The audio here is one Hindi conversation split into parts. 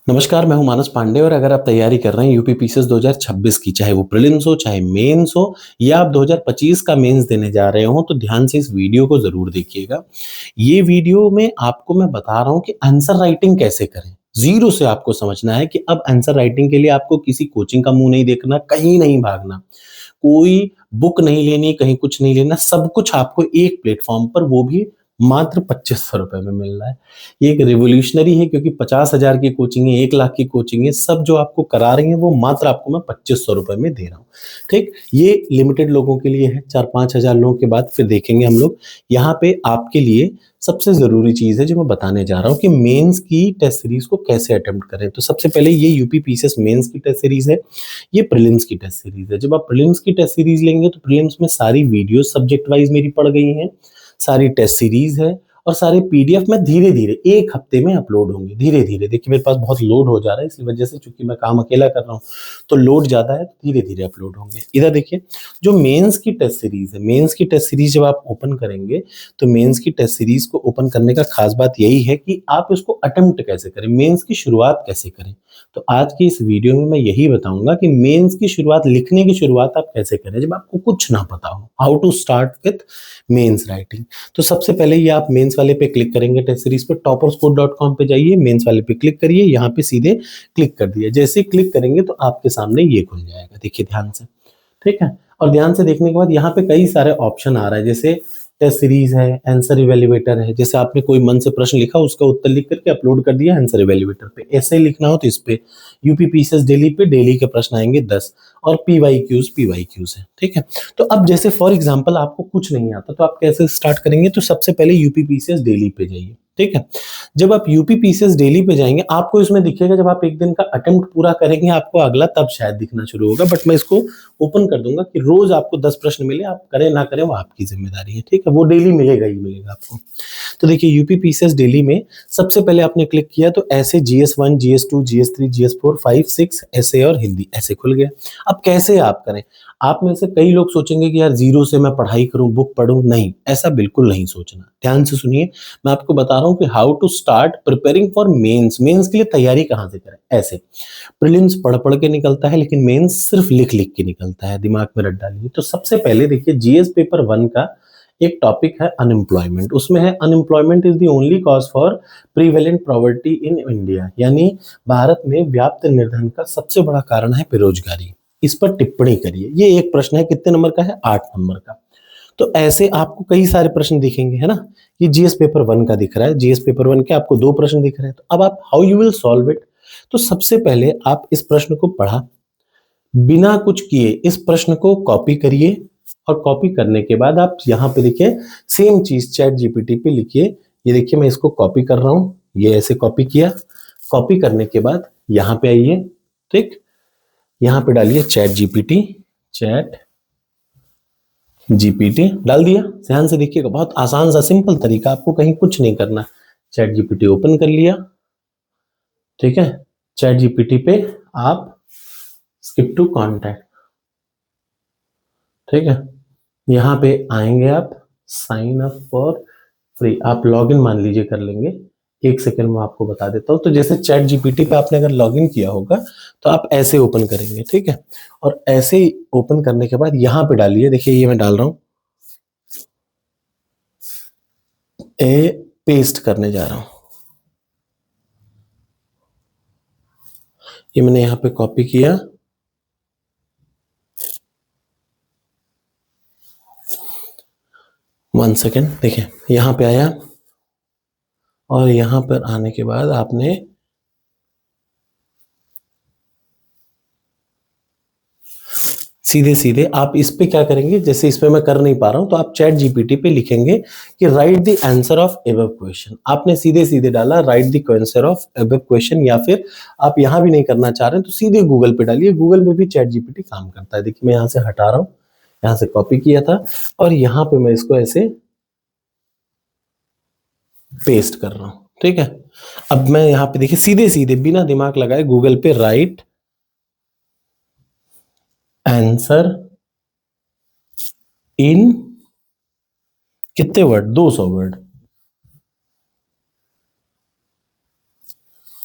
नमस्कार, मैं हूं मानस पांडे और अगर आप तैयारी कर रहे हैं यूपी पीसीएस 2026 की, चाहे वो प्रीलिम्स हो, चाहे मेंस हो या आप 2025 का मेंस देने जा रहे हो, तो ध्यान से इस वीडियो को ज़रूर देखिएगा। ये वीडियो में आपको मैं बता रहा हूं कि आंसर राइटिंग कैसे करें। ज़ीरो से आपको समझना है कि अब आंसर राइटिंग के लिए आपको किसी कोचिंग का मुँह नहीं देखना, कहीं नहीं भागना। कोई बुक नहीं लेनी, कहीं कुछ नहीं लेना, सब कुछ आपको एक प्लेटफ़ॉर्म पर, वो भी मात्र ₹2500 में मिल रहा है। ये एक रिवॉल्यूशनरी है क्योंकि 50,000 की कोचिंग है, 1 लाख की कोचिंग है, सब जो आपको करा रही हैं वो मात्र आपको मैं ₹2500 में दे रहा हूँ। ठीक? ये लिमिटेड लोगों के लिए है, 4-5 हज़ार लोगों के बाद फिर देखेंगे हम लोग। यहाँ पे आपके लिए सबसे ज़रूरी चीज़ है जो मैं बताने जा रहा हूँ कि मेंस की टेस्ट सीरीज़ को कैसे अटेम्प्ट करें। तो सबसे पहले ये यूपी पीसीएस मेंस की टेस्ट सीरीज़ है, ये प्रीलिम्स की टेस्ट सीरीज़ है। जब आप प्रीलिम्स की टेस्ट सीरीज़ लेंगे तो प्रीलिम्स में सारी वीडियोज़ सब्जेक्ट वाइज़ मेरी पड़ गई हैं, सारी टेस्ट सीरीज़ है और सारे पीडीएफ में धीरे-धीरे 1 हफ्ते में अपलोड होंगे, धीरे-धीरे। देखिए मेरे पास बहुत लोड हो जा रहा है, इसी वजह से, चूँकि मैं काम अकेला कर रहा हूँ, तो लोड ज़्यादा है, तो धीरे-धीरे अपलोड होंगे। इधर देखिए, जो मेंस की टेस्ट सीरीज़ है, मेंस की टेस्ट सीरीज़ जब आप ओपन करेंगे, तो मेंस की टेस्ट सीरीज़ को ओपन करने का ख़ास बात यही है कि आप इसको अटेम्प्ट कैसे करें, मेंस की शुरुआत कैसे करें। तो आज की इस वीडियो में मैं यही बताऊँगा कि मेंस की शुरुआत, लिखने की शुरुआत आप कैसे करें, जब आपको कुछ ना पता हो। How to start with mains writing. तो सबसे पहले ये आप मेंस वाले पे क्लिक करेंगे, टेस्ट सीरीज पे topperscode.com पे जाइए, मेंस वाले पे क्लिक करिए, यहाँ पे सीधे क्लिक कर दिया। जैसे ही क्लिक करेंगे तो आपके सामने ये खुल जाएगा, देखिए ध्यान से, ठीक है? और ध्यान से देखने के बाद यहाँ पे कई सारे ऑप्शन आ रहा है, जैसे टेस्ट सीरीज है, आंसर इवैल्यूएटर है। जैसे आपने कोई मन से प्रश्न लिखा, उसका उत्तर लिख करके अपलोड कर दिया आंसर इवैल्यूएटर पे। ऐसे ही लिखना हो तो इस पे यूपी पीसीएस डेली पे डेली के प्रश्न आएंगे 10 और पीवाईक्यूज है, ठीक है? तो अब जैसे फॉर एग्जांपल आपको कुछ नहीं आता तो आप कैसे स्टार्ट करेंगे, तो सबसे पहले यूपी पीसीएस डेली पे जाइए, ठीक है? जब आप यूपी पीसीएस डेली पे जाएंगे, आपको इसमें दिखेगा, जब आप एक दिन का अटेम्प्ट पूरा करेंगे आपको अगला तब शायद दिखना शुरू होगा, बट मैं इसको ओपन कर दूंगा कि रोज आपको 10 प्रश्न मिले, आप करें ना करें वो आपकी जिम्मेदारी है, ठीक है? वो डेली मिलेगा ही मिलेगा आपको। तो देखिए यूपी पीसीएस डेली में सबसे पहले आपने क्लिक किया तो ऐसे जीएस 1, जीएस 2, जीएस 3, जीएस 4, 5, 6 ऐसे और हिंदी ऐसे खुल गया। अब कैसे आप करें? आप में से कई लोग सोचेंगे कि यार जीरो से मैं पढ़ाई करूं, बुक पढूं, नहीं, ऐसा बिल्कुल नहीं सोचना। ध्यान से सुनिए, मैं आपको बता रहा हूं कि how to start preparing for mains. Mains के लिए तैयारी कहां से करें? ऐसे प्रीलिम्स पढ़ पढ़ के निकलता है, लेकिन मेंस सिर्फ लिख लिख के निकलता है, दिमाग में रट डालिए। तो सबसे पहले देखिए, जीएस पेपर 1 का एक टॉपिक है अनएम्प्लॉयमेंट। उसमें है unemployment is the only cause for prevalent poverty in India, यानी भारत में व्याप्त निर्धन का सबसे बड़ा कारण है बेरोजगारी। इस पर टिप्पणी करिए। ये एक प्रश्न है, कितने नंबर का है? 8 नंबर का। तो ऐसे आपको कई सारे प्रश्न दिखेंगे, है ना? ये जीएस पेपर 1 का दिख रहा है, जीएस पेपर 1 के आपको 2 प्रश्न दिख रहे हैं। तो अब आप how you will solve it? तो सबसे पहले आप इस प्रश्न को पढ़ा, बिना कुछ किए इस प्रश्न को कॉपी करिए और कॉपी करने के बाद आप यहाँ पे देखिए सेम चीज चैट जीपीटी पे लिखिए। ये देखिए मैं इसको कॉपी कर रहा हूँ, ये ऐसे कॉपी किया। कॉपी करने के बाद यहाँ पे आइए, ठीक? यहाँ पे डालिए चैट जीपीटी, चैट जीपीटी डाल दिया। ध्यान से देखिएगा, बहुत आसान सा सिंपल तरीका, आपको कहीं कुछ नहीं करना। चैट जीपीटी ओपन कर लिया, ठीक है? चैट जीपीटी पे आप स्किप टू कॉन्टैक्ट, ठीक है? यहाँ पे आएंगे आप, साइन अप फॉर फ्री, आप लॉगिन मान लीजिए कर लेंगे। एक सेकंड में आपको बता देता हूँ। तो जैसे चैट जीपीटी पे आपने अगर लॉगिन किया होगा तो आप ऐसे ओपन करेंगे, ठीक है? और ऐसे ही ओपन करने के बाद यहाँ पे डालिए, देखिए ये मैं डाल रहा हूँ, ए पेस्ट करने जा रहा हूँ। ये मैंने यहाँ पे कॉपी किया, 1 सेकेंड। देखिए यहाँ पे आया और यहाँ पर आने के बाद आपने सीधे सीधे आप इस पे क्या करेंगे, जैसे इस पे मैं कर नहीं पा रहा हूं तो आप चैट जीपीटी पे लिखेंगे कि right the answer of above question. आपने सीधे सीधे डाला right the answer of above question, या फिर आप यहां भी नहीं करना चाह रहे हैं तो सीधे गूगल पे डालिए। गूगल में भी चैट जीपीटी काम करता है। देखिए मैं यहां से हटा रहा हूं, यहां से कॉपी किया था और यहां पे मैं इसको ऐसे पेस्ट कर रहा हूं, ठीक है? अब मैं यहाँ पे देखिए सीधे सीधे बिना दिमाग लगाए गूगल पे राइट आंसर इन कितने वर्ड, 200 वर्ड,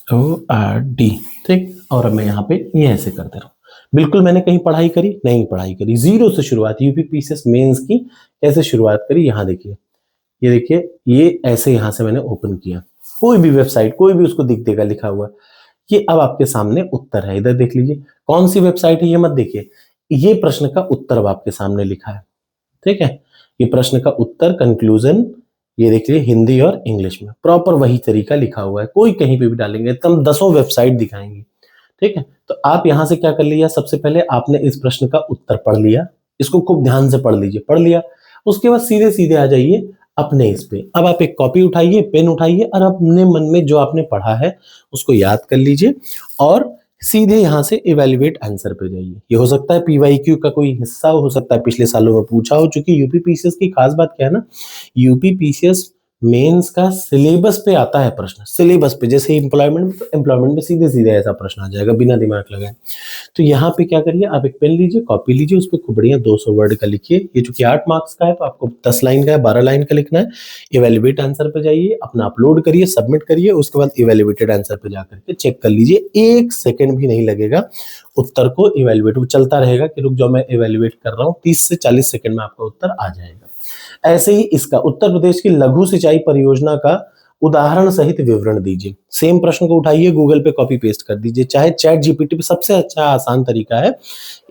ORD, ठीक। और अब मैं यहाँ पे ये ऐसे कर दे रहा हूँ। बिल्कुल मैंने कहीं पढ़ाई करी नहीं, पढ़ाई करी, जीरो से शुरुआत। यूपीपीसीएस मेंस की कैसे शुरुआत करी, यहाँ देखिए, ये देखिए, ये ऐसे यहाँ से मैंने ओपन किया, कोई भी वेबसाइट, कोई भी उसको दिख देगा लिखा हुआ। ये अब आपके सामने उत्तर है, इधर देख लीजिए। कौन सी वेबसाइट है ये मत देखिए, ये प्रश्न का उत्तर अब आपके सामने लिखा है, ठीक है। ये प्रश्न का उत्तर कंक्लूजन, ये देख लीजिए, हिंदी और इंग्लिश में प्रॉपर वही तरीका लिखा हुआ है। कोई कहीं पे भी डालेंगे तो हम दसों वेबसाइट दिखाएंगे, ठीक है। तो आप यहां से क्या कर लिया, सबसे पहले आपने इस प्रश्न का उत्तर पढ़ लिया, इसको खूब ध्यान से पढ़ लीजिए, पढ़ लिया। उसके बाद सीधे सीधे आ जाइए अपने इस पे। अब आप एक कॉपी उठाइए, पेन उठाइए, और अपने मन में जो आपने पढ़ा है उसको याद कर लीजिए, और सीधे यहां से इवेल्युएट आंसर पे जाइए। ये हो सकता है पीवाईक्यू का कोई हिस्सा हो सकता है, पिछले सालों में पूछा हो, चूंकि यूपीपीसीएस की खास बात क्या है ना, यूपीपीसीएस मेंस का सिलेबस पे आता है प्रश्न, सिलेबस पे। जैसे एम्प्लॉयमेंट में सीधे सीधे ऐसा प्रश्न आ जाएगा बिना दिमाग लगाए। तो यहाँ पे क्या करिए, आप एक पेन लीजिए, कॉपी लीजिए, उस पर खूब बढ़िया 200 वर्ड का लिखिए। ये चूंकि 8 मार्क्स का है तो आपको 10 लाइन का है, 12 लाइन का लिखना है। इवेल्युएट आंसर पे जाइए, अपना अपलोड करिए, सबमिट करिए, उसके बाद इवेल्युएटेड आंसर पे जाकर के चेक कर लीजिए। 1 सेकंड भी नहीं लगेगा उत्तर को इवेल्युएट, वो चलता रहेगा कि रुक जाओ मैं इवेल्युएट कर रहा हूँ, 30 से 40 सेकंड में आपका उत्तर आ जाएगा। ऐसे ही इसका उत्तर प्रदेश की लघु सिंचाई परियोजना का उदाहरण सहित विवरण दीजिए। सेम प्रश्न को उठाइए, गूगल पे कॉपी पेस्ट कर दीजिए, चाहे चैट जीपीटी पे, सबसे अच्छा आसान तरीका है,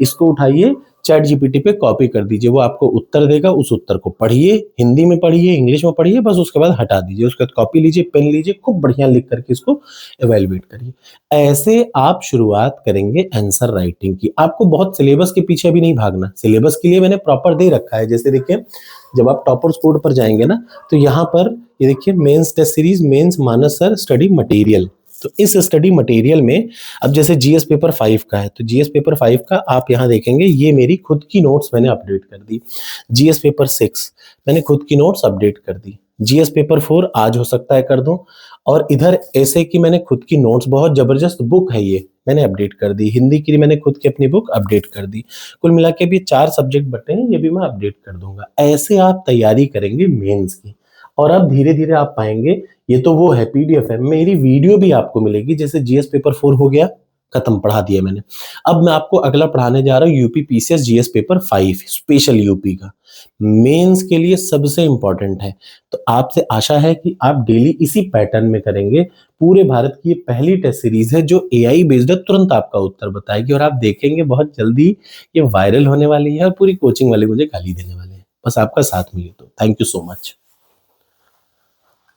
इसको उठाइए, चैट जीपीटी पे कॉपी कर दीजिए, वो आपको उत्तर देगा। उस उत्तर को पढ़िए, हिंदी में पढ़िए, इंग्लिश में पढ़िए, बस उसके बाद हटा दीजिए। उसके बाद कॉपी लीजिए, पेन लीजिए, खूब बढ़िया लिख करके इसको एवेल्युएट करिए। ऐसे आप शुरुआत करेंगे आंसर राइटिंग की। आपको बहुत सिलेबस के पीछे भी नहीं भागना, सिलेबस के लिए मैंने प्रॉपर दे रखा है। जैसे देखिए, जब आप टॉपर्स कोड पर जाएंगे ना, तो यहाँ पर ये देखिए, मेंस टेस्ट सीरीज, मेंस मानस सर स्टडी मटेरियल। तो इस स्टडी मटेरियल में अब जैसे जीएस पेपर 5 का है, तो जीएस पेपर 5 का आप यहाँ देखेंगे, ये मेरी खुद की नोट्स मैंने अपडेट कर दी। जीएस पेपर 6 मैंने खुद की नोट्स अपडेट कर दी। जीएस पेपर 4 आज हो सकता है कर दूं। और इधर ऐसे की मैंने खुद की नोट्स, बहुत जबरदस्त बुक है ये, मैंने अपडेट कर दी। हिंदी की मैंने खुद की अपनी बुक अपडेट कर दी। कुल मिला के भी 4 सब्जेक्ट बटे हैं, ये भी मैं अपडेट कर दूंगा। ऐसे आप तैयारी करेंगे मेंस की, और अब धीरे धीरे आप पाएंगे, ये तो वो है पीडीएफ है, मेरी वीडियो भी आपको मिलेगी। जैसे जीएस पेपर 4 हो गया, खत्म, पढ़ा दिया मैंने। अब मैं आपको अगला पढ़ाने जा रहा हूँ UP PCS GS paper 5 special UP का, मेंस के लिए सबसे इंपॉर्टेंट है। तो आपसे आशा है कि आप डेली इसी पैटर्न में करेंगे। पूरे भारत की ये पहली टेस्ट सीरीज है जो एआई बेस्ड है, तुरंत आपका उत्तर बताएगी, और आप देखेंगे बहुत जल्दी ये वायरल होने वाली है, और पूरी कोचिंग वाले मुझे गाली देने वाले हैं। बस आपका साथ मिले तो। Thank you so much.